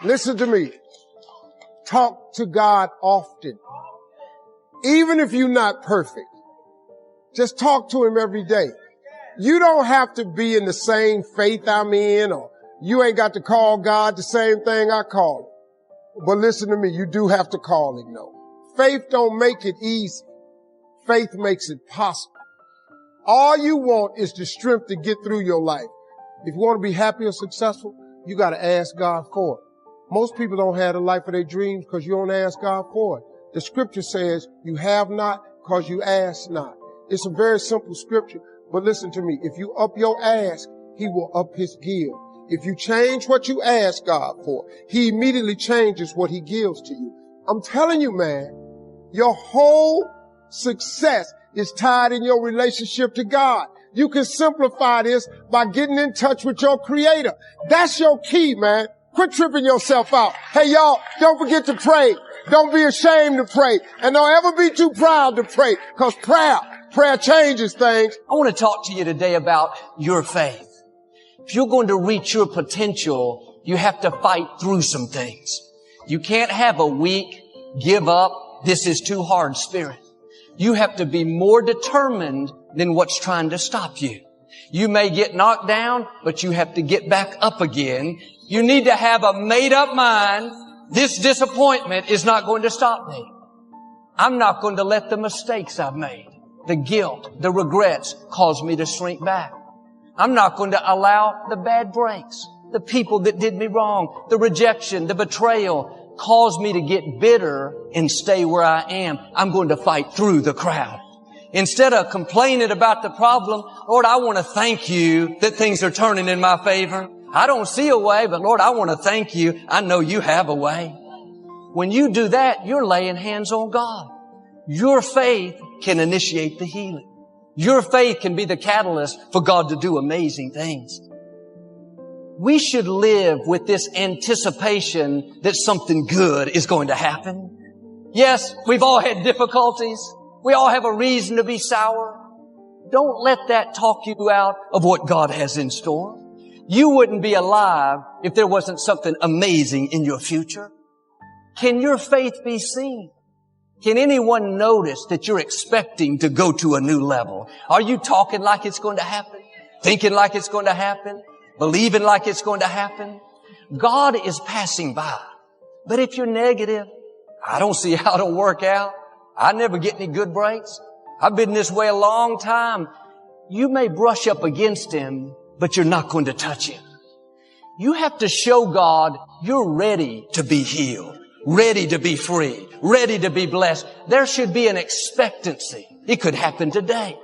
Listen to me. Talk to God often. Even if you're not perfect, just talk to him every day. You don't have to be in the same faith I'm in, or you ain't got to call God the same thing I call him. But listen to me, you do have to call him, though. Faith don't make it easy. Faith makes it possible. All you want is the strength to get through your life. If you want to be happy or successful, you got to ask God for it. Most people don't have the life of their dreams because you don't ask God for it. The scripture says you have not because you ask not. It's a very simple scripture, but listen to me. If you up your ask, he will up his give. If you change what you ask God for, he immediately changes what he gives to you. I'm telling you, man, your whole success is tied in your relationship to God. You can simplify this by getting in touch with your creator. That's your key, man. Quit tripping yourself out. Hey, y'all, don't forget to pray. Don't be ashamed to pray. And don't ever be too proud to pray, because prayer changes things. I want to talk to you today about your faith. If you're going to reach your potential, you have to fight through some things. You can't have a weak, give up, this is too hard spirit. You have to be more determined than what's trying to stop you. You may get knocked down, but you have to get back up again. You need to have a made-up mind. This disappointment is not going to stop me. I'm not going to let the mistakes I've made, the guilt, the regrets cause me to shrink back. I'm not going to allow the bad breaks, the people that did me wrong, the rejection, the betrayal cause me to get bitter and stay where I am. I'm going to fight through the crowd. Instead of complaining about the problem, Lord, I want to thank you that things are turning in my favor. I don't see a way, but Lord, I want to thank you. I know you have a way. When you do that, you're laying hands on God. Your faith can initiate the healing. Your faith can be the catalyst for God to do amazing things. We should live with this anticipation that something good is going to happen. Yes, we've all had difficulties. We all have a reason to be sour. Don't let that talk you out of what God has in store. You wouldn't be alive if there wasn't something amazing in your future. Can your faith be seen? Can anyone notice that you're expecting to go to a new level? Are you talking like it's going to happen? Thinking like it's going to happen? Believing like it's going to happen? God is passing by. But if you're negative, I don't see how it'll work out. I never get any good breaks. I've been this way a long time. You may brush up against him, but you're not going to touch him. You have to show God you're ready to be healed, ready to be free, ready to be blessed. There should be an expectancy. It could happen today.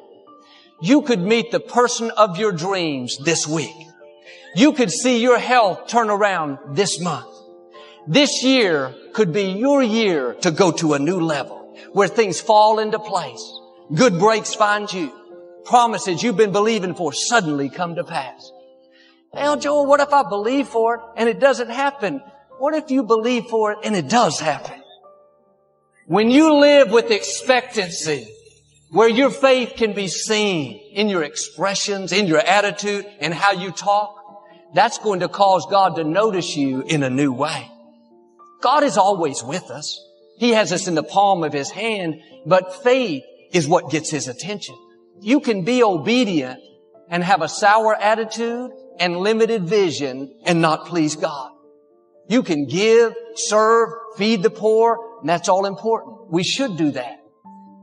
You could meet the person of your dreams this week. You could see your health turn around this month. This year could be your year to go to a new level where things fall into place. Good breaks find you. Promises you've been believing for suddenly come to pass. Well, Joel, what if I believe for it and it doesn't happen? What if you believe for it and it does happen? When you live with expectancy, where your faith can be seen in your expressions, in your attitude, and how you talk, that's going to cause God to notice you in a new way. God is always with us. He has us in the palm of His hand, but faith is what gets His attention. You can be obedient and have a sour attitude and limited vision and not please God. You can give, serve, feed the poor, and that's all important. We should do that.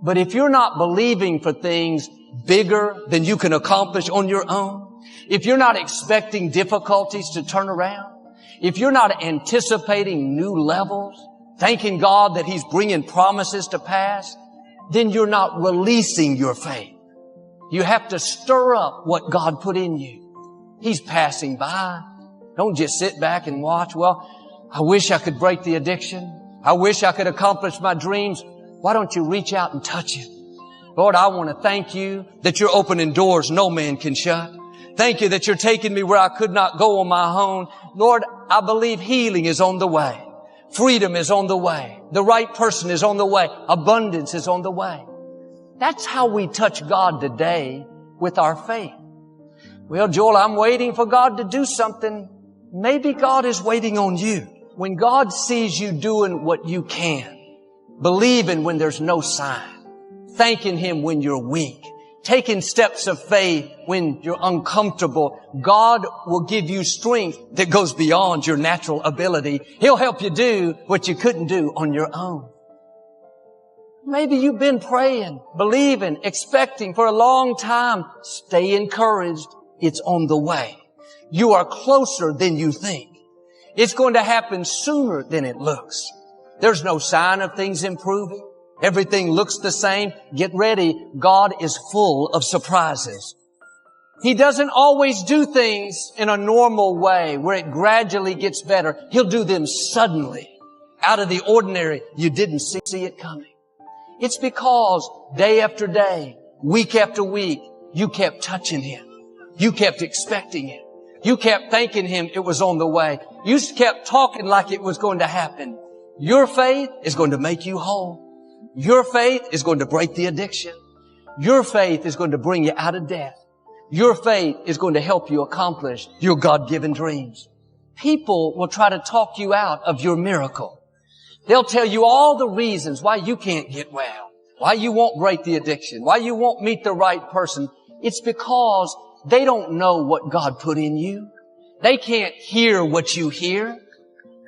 But if you're not believing for things bigger than you can accomplish on your own, if you're not expecting difficulties to turn around, if you're not anticipating new levels, thanking God that He's bringing promises to pass, then you're not releasing your faith. You have to stir up what God put in you. He's passing by. Don't just sit back and watch. Well, I wish I could break the addiction. I wish I could accomplish my dreams. Why don't you reach out and touch Him? Lord, I want to thank you that you're opening doors no man can shut. Thank you that you're taking me where I could not go on my own. Lord, I believe healing is on the way. Freedom is on the way. The right person is on the way. Abundance is on the way. That's how we touch God today with our faith. Well, Joel, I'm waiting for God to do something. Maybe God is waiting on you. When God sees you doing what you can, believing when there's no sign, thanking Him when you're weak, taking steps of faith when you're uncomfortable, God will give you strength that goes beyond your natural ability. He'll help you do what you couldn't do on your own. Maybe you've been praying, believing, expecting for a long time. Stay encouraged. It's on the way. You are closer than you think. It's going to happen sooner than it looks. There's no sign of things improving. Everything looks the same. Get ready. God is full of surprises. He doesn't always do things in a normal way where it gradually gets better. He'll do them suddenly, out of the ordinary. You didn't see it coming. It's because day after day, week after week, you kept touching Him. You kept expecting it. You kept thanking Him it was on the way. You kept talking like it was going to happen. Your faith is going to make you whole. Your faith is going to break the addiction. Your faith is going to bring you out of death. Your faith is going to help you accomplish your God-given dreams. People will try to talk you out of your miracle. They'll tell you all the reasons why you can't get well, why you won't break the addiction, why you won't meet the right person. It's because they don't know what God put in you. They can't hear what you hear.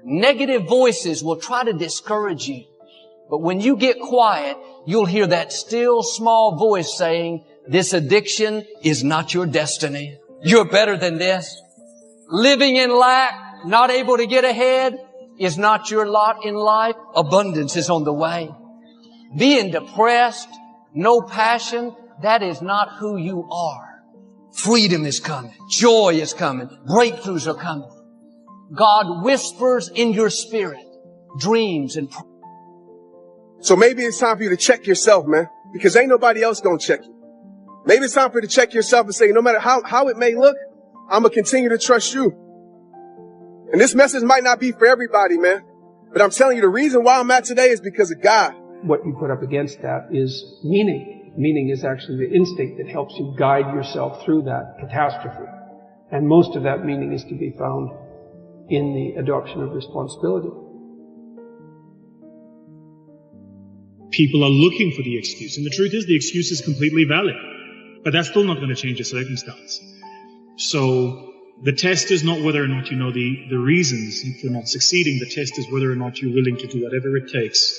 Negative voices will try to discourage you. But when you get quiet, you'll hear that still small voice saying, this addiction is not your destiny. You're better than this. Living in lack, not able to get ahead, is not your lot in life. Abundance is on the way. Being depressed, no passion, that is not who you are. Freedom is coming. Joy is coming. Breakthroughs are coming. God whispers in your spirit dreams and promises. So maybe it's time for you to check yourself, man, because ain't nobody else gonna check you. Maybe it's time for you to check yourself and say, no matter how it may look, I'm gonna continue to trust you. And this message might not be for everybody, man, but I'm telling you, the reason why I'm at today is because of God. What you put up against that is meaning. Meaning is actually the instinct that helps you guide yourself through that catastrophe. And most of that meaning is to be found in the adoption of responsibility. People are looking for the excuse. And the truth is, the excuse is completely valid. But that's still not going to change the circumstance. So the test is not whether or not you know the reasons for not succeeding. The test is whether or not you're willing to do whatever it takes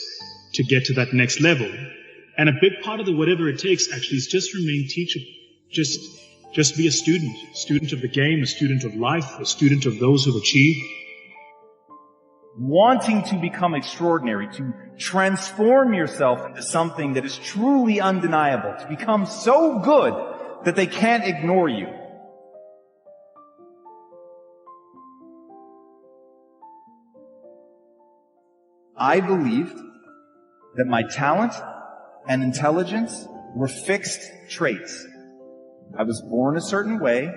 to get to that next level. And a big part of the whatever it takes actually is just remain teachable. Just be a student of the game, a student of life, a student of those who've achieved. Wanting to become extraordinary, to transform yourself into something that is truly undeniable, to become so good that they can't ignore you. I believed that my talent and intelligence were fixed traits. I was born a certain way,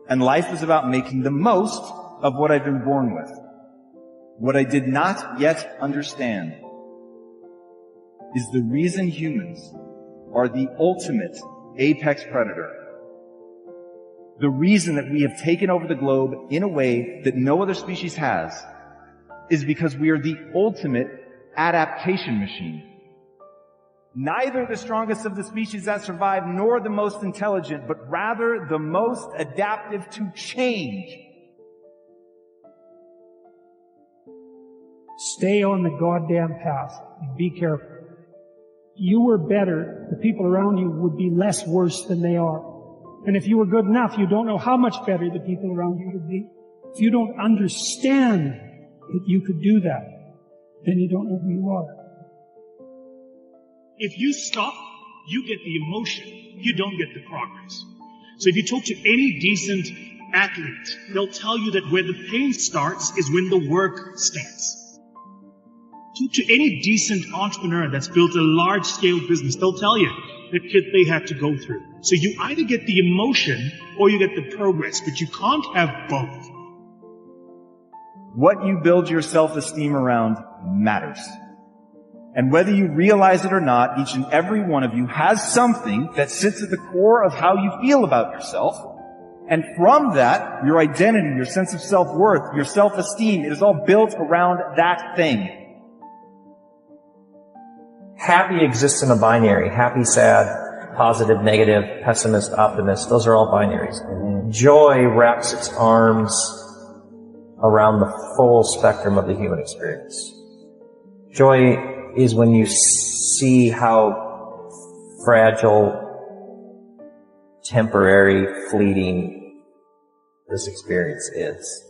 and life was about making the most of what I've been born with. What I did not yet understand is the reason humans are the ultimate apex predator. The reason that we have taken over the globe in a way that no other species has is because we are the ultimate adaptation machine. Neither the strongest of the species that survive nor the most intelligent, but rather the most adaptive to change. Stay on the goddamn path and be careful. You were better, the people around you would be less worse than they are. And if you were good enough, you don't know how much better the people around you would be. If you don't understand that you could do that, then you don't know who you are. If you stop, you get the emotion. You don't get the progress. So if you talk to any decent athlete, they'll tell you that where the pain starts is when the work starts. Talk to any decent entrepreneur that's built a large-scale business, they'll tell you the shit they had to go through. So you either get the emotion or you get the progress, but you can't have both. What you build your self-esteem around matters. And whether you realize it or not, each and every one of you has something that sits at the core of how you feel about yourself And from that, your identity, your sense of self-worth, your self-esteem, it is all built around that thing. Happy exists in a binary. Happy, sad, positive, negative, pessimist, optimist. Those are all binaries. Joy wraps its arms around the full spectrum of the human experience. Joy is when you see how fragile, temporary, fleeting this experience is.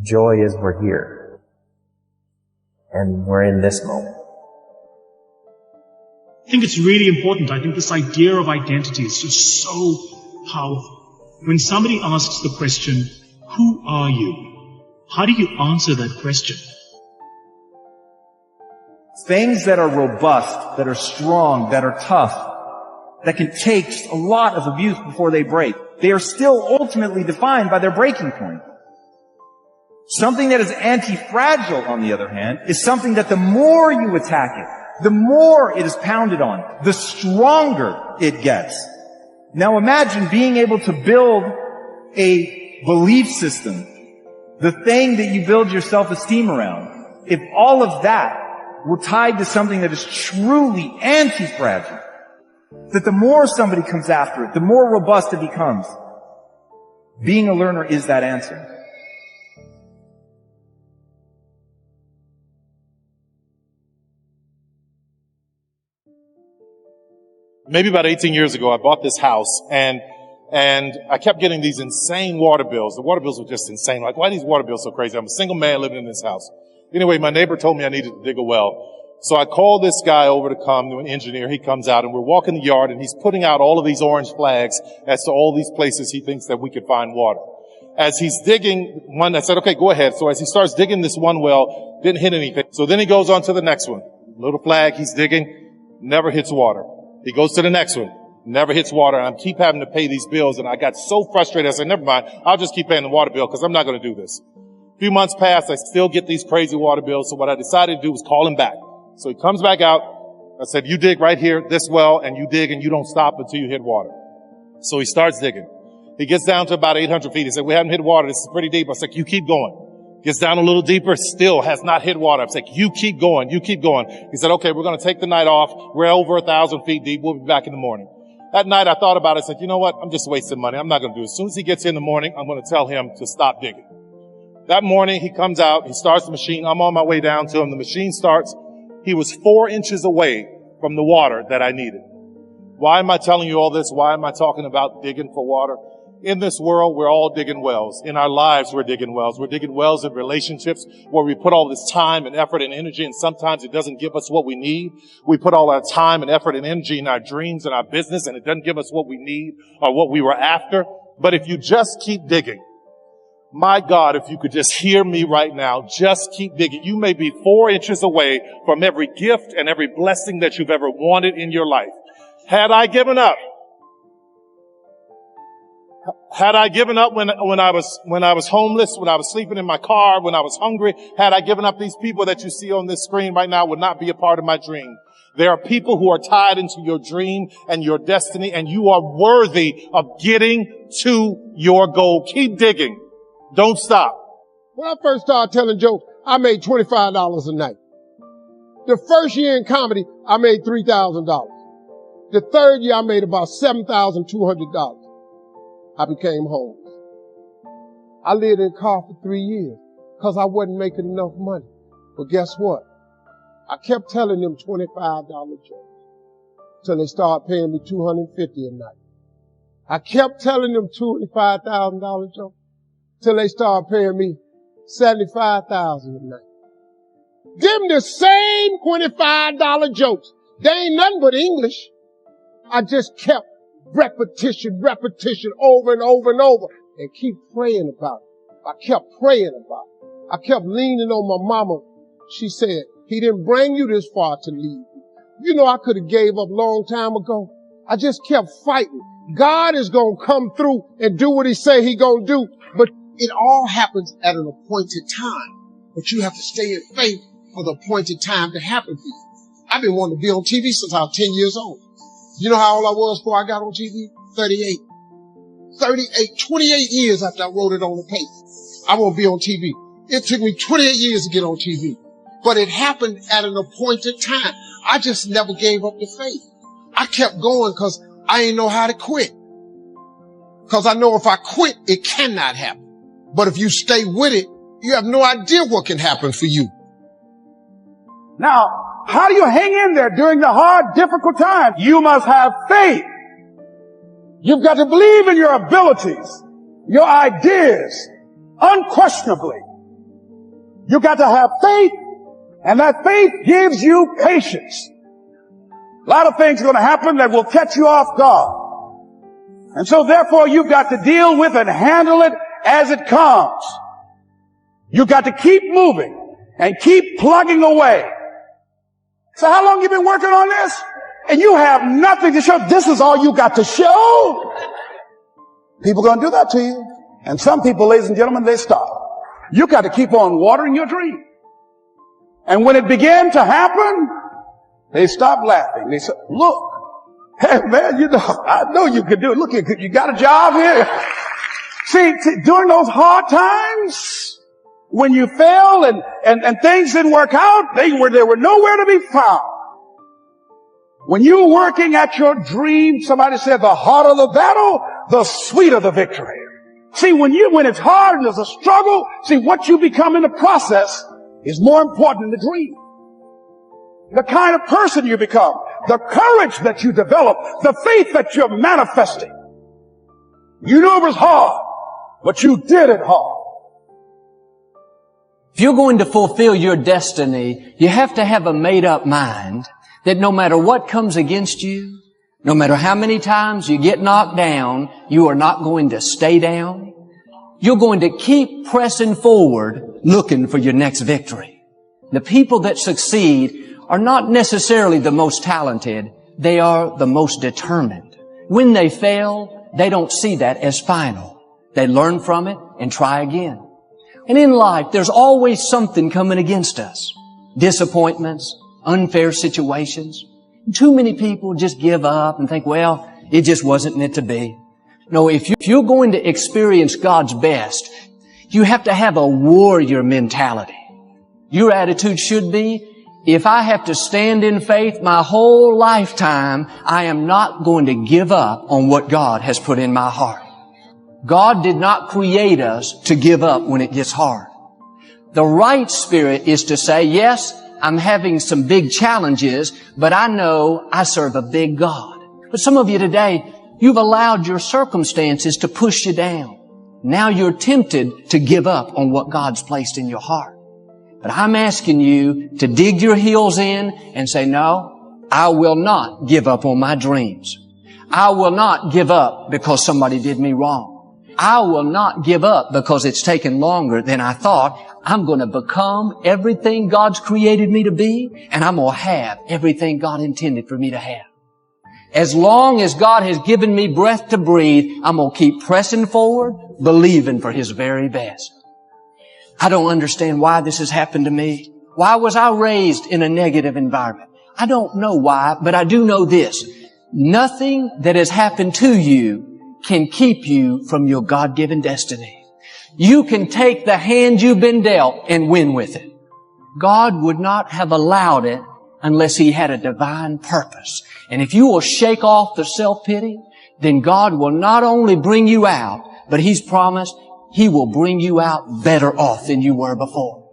Joy is we're here. And we're in this moment. I think it's really important. I think this idea of identity is just so powerful. When somebody asks the question, who are you? How do you answer that question? Things that are robust, that are strong, that are tough, that can take a lot of abuse before they break, they are still ultimately defined by their breaking point. Something that is anti-fragile, on the other hand, is something that the more you attack it, the more it is pounded on, the stronger it gets. Now imagine being able to build a belief system, the thing that you build your self-esteem around. If all of that were tied to something that is truly anti-fragile, that the more somebody comes after it, the more robust it becomes. Being a learner is that answer. Maybe about 18 years ago, I bought this house, and I kept getting these insane water bills. The water bills were just insane. Like, why are these water bills so crazy? I'm a single man living in this house. Anyway, my neighbor told me I needed to dig a well. So I called this guy over to come, an engineer. He comes out, and we're walking the yard, and he's putting out all of these orange flags as to all these places he thinks that we could find water. As he's digging one, I said, okay, go ahead. So as he starts digging this one well, didn't hit anything. So then he goes on to the next one. Little flag, he's digging, never hits water. He goes to the next one, never hits water. And I keep having to pay these bills, and I got so frustrated. I said, never mind, I'll just keep paying the water bill because I'm not going to do this. A few months passed, I still get these crazy water bills. So what I decided to do was call him back. So he comes back out. I said, you dig right here, this well, and you dig, and you don't stop until you hit water. So he starts digging. He gets down to about 800 feet. He said, we haven't hit water. This is pretty deep. I said, you keep going. Gets down a little deeper, still has not hit water. I said, you keep going, you keep going. He said, okay, we're going to take the night off. We're over 1,000 feet deep. We'll be back in the morning. That night I thought about it. I said, you know what? I'm just wasting money. I'm not going to do it. As soon as he gets here in the morning, I'm going to tell him to stop digging. That morning he comes out. He starts the machine. I'm on my way down to him. The machine starts. He was 4 inches away from the water that I needed. Why am I telling you all this? Why am I talking about digging for water? In this world, we're all digging wells. In our lives, we're digging wells. We're digging wells in relationships where we put all this time and effort and energy, and sometimes it doesn't give us what we need. We put all our time and effort and energy in our dreams and our business, and it doesn't give us what we need or what we were after. But if you just keep digging, my God, if you could just hear me right now, just keep digging. You may be 4 inches away from every gift and every blessing that you've ever wanted in your life. Had I given up when I was homeless, when I was sleeping in my car, when I was hungry, had I given up, these people that you see on this screen right now would not be a part of my dream. There are people who are tied into your dream and your destiny, and you are worthy of getting to your goal. Keep digging. Don't stop. When I first started telling jokes, I made $25 a night. The first year in comedy, I made $3,000. The third year, I made about $7,200. I became homeless. I lived in a car for 3 years because I wasn't making enough money. But guess what? I kept telling them $25 jokes till they started paying me $250 a night. I kept telling them $25,000 jokes till they started paying me $75,000 a night. Them the same $25 jokes. They ain't nothing but English. I just kept repetition over and over and over and keep praying about it. I kept praying about it. I kept leaning on my mama. She said, he didn't bring you this far to leave you. You know, I could have gave up a long time ago. I just kept fighting. God is going to come through and do what he say he going to do. But it all happens at an appointed time. But you have to stay in faith for the appointed time to happen for you. I've been wanting to be on TV since I was 10 years old. You know how old I was before I got on TV? 38. 28 years after I wrote it on the paper. I won't be on TV. It took me 28 years to get on TV. But it happened at an appointed time. I just never gave up the faith. I kept going because I didn't know how to quit. Because I know if I quit, it cannot happen. But if you stay with it, you have no idea what can happen for you. Now, how do you hang in there during the hard, difficult times? You must have faith. You've got to believe in your abilities, your ideas, unquestionably. You've got to have faith, and that faith gives you patience. A lot of things are going to happen that will catch you off guard. And so therefore you've got to deal with and handle it as it comes. You've got to keep moving and keep plugging away. So how long have you been working on this? And you have nothing to show. This is all you got to show. People are going to do that to you. And some people, ladies and gentlemen, they stop. You got to keep on watering your dream. And when it began to happen, they stopped laughing. They said, look, hey man, you know, I know you can do it. Look, you got a job here. See, during those hard times, when you fell and things didn't work out, they were nowhere to be found. When you're working at your dream, somebody said the harder the battle, the sweeter the victory. See, when it's hard and there's a struggle, see, what you become in the process is more important than the dream. The kind of person you become, the courage that you develop, the faith that you're manifesting. You know it was hard, but you did it hard. If you're going to fulfill your destiny, you have to have a made-up mind that no matter what comes against you, no matter how many times you get knocked down, you are not going to stay down. You're going to keep pressing forward, looking for your next victory. The people that succeed are not necessarily the most talented. They are the most determined. When they fail, they don't see that as final. They learn from it and try again. And in life, there's always something coming against us. Disappointments, unfair situations. Too many people just give up and think, well, it just wasn't meant to be. No, if you're going to experience God's best, you have to have a warrior mentality. Your attitude should be, if I have to stand in faith my whole lifetime, I am not going to give up on what God has put in my heart. God did not create us to give up when it gets hard. The right spirit is to say, yes, I'm having some big challenges, but I know I serve a big God. But some of you today, you've allowed your circumstances to push you down. Now you're tempted to give up on what God's placed in your heart. But I'm asking you to dig your heels in and say, no, I will not give up on my dreams. I will not give up because somebody did me wrong. I will not give up because it's taken longer than I thought. I'm going to become everything God's created me to be, and I'm going to have everything God intended for me to have. As long as God has given me breath to breathe, I'm going to keep pressing forward, believing for His very best. I don't understand why this has happened to me. Why was I raised in a negative environment? I don't know why, but I do know this. Nothing that has happened to you can keep you from your God-given destiny. You can take the hand you've been dealt and win with it. God would not have allowed it unless He had a divine purpose. And if you will shake off the self-pity, then God will not only bring you out, but He's promised He will bring you out better off than you were before.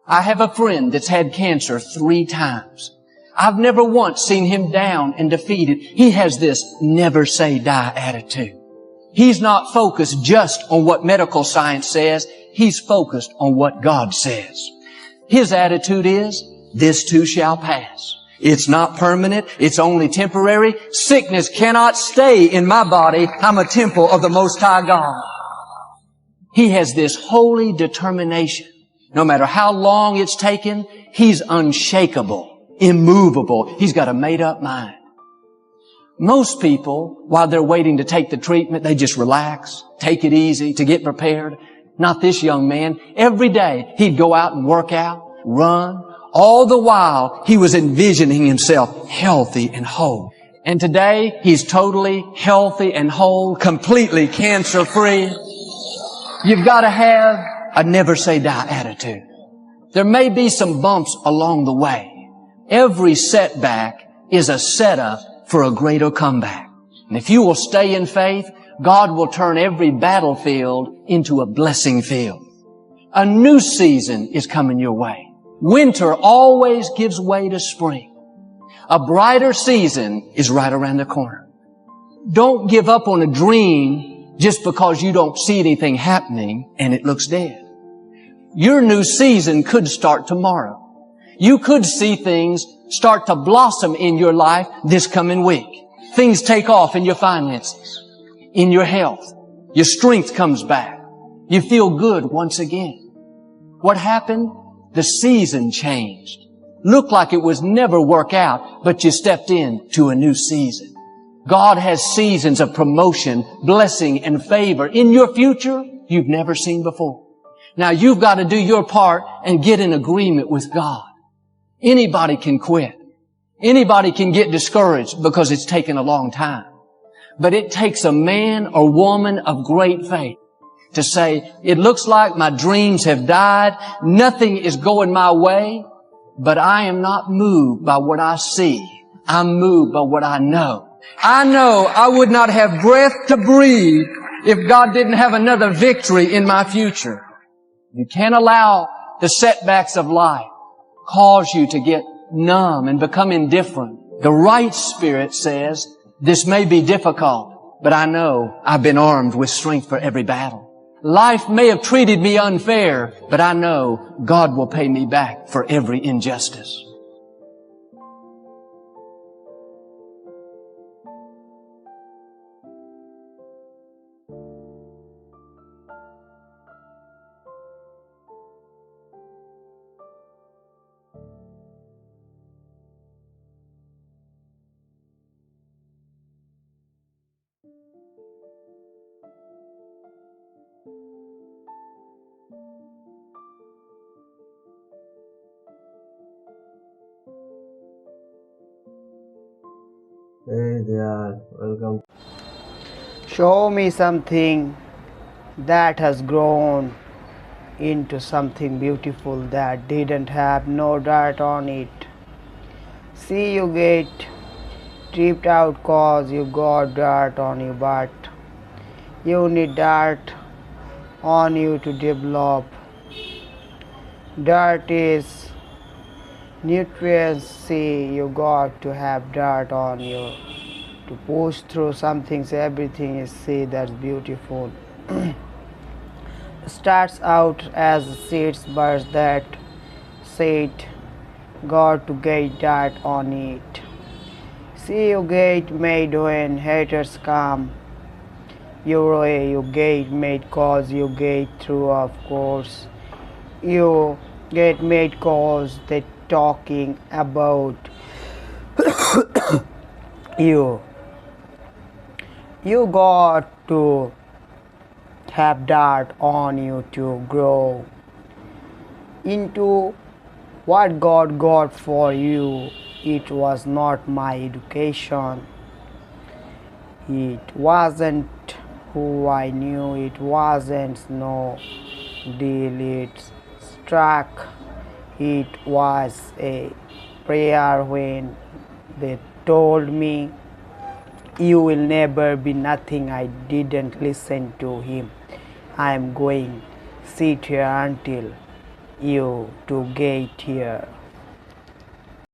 I have a friend that's had cancer 3 times. I've never once seen him down and defeated. He has this never say die attitude. He's not focused just on what medical science says. He's focused on what God says. His attitude is, this too shall pass. It's not permanent. It's only temporary. Sickness cannot stay in my body. I'm a temple of the Most High God. He has this holy determination. No matter how long it's taken, he's unshakable, immovable. He's got a made-up mind. Most people, while they're waiting to take the treatment, they just relax, take it easy to get prepared. Not this young man. Every day he'd go out and work out, run. All the while he was envisioning himself healthy and whole. And today, he's totally healthy and whole, completely cancer-free. You've got to have a never say die attitude. There may be some bumps along the way. Every setback is a setup for a greater comeback. And if you will stay in faith, God will turn every battlefield into a blessing field. A new season is coming your way. Winter always gives way to spring. A brighter season is right around the corner. Don't give up on a dream just because you don't see anything happening and it looks dead. Your new season could start tomorrow. You could see things start to blossom in your life this coming week. Things take off in your finances, in your health. Your strength comes back. You feel good once again. What happened? The season changed. Looked like it was never work out, but you stepped into a new season. God has seasons of promotion, blessing, and favor in your future you've never seen before. Now you've got to do your part and get in agreement with God. Anybody can quit. Anybody can get discouraged because it's taken a long time. But it takes a man or woman of great faith to say, it looks like my dreams have died, nothing is going my way, but I am not moved by what I see. I'm moved by what I know. I know I would not have breath to breathe if God didn't have another victory in my future. You can't allow the setbacks of life cause you to get numb and become indifferent. The right spirit says, this may be difficult, but I know I've been armed with strength for every battle. Life may have treated me unfair, but I know God will pay me back for every injustice. Hey there, welcome. Show me something that has grown into something beautiful that didn't have no dirt on it. See, you get tripped out cause you got dirt on you, but you need dirt on you to develop. Dirt is nutrients. See, you got to have dirt on you to push through some things. Everything is, see, that's beautiful. Starts out as seeds, but that seed got to get dirt on it. See, you get made when haters come your way. You get made cause you get through, of course. You get made cause they talking about you. You got to have dirt on you to grow into what God got for you. It was not my education. It wasn't who I knew. It wasn't no deal. It struck. It was a prayer when they told me, you will never be nothing. I didn't listen to him. I am going sit here until you to get here.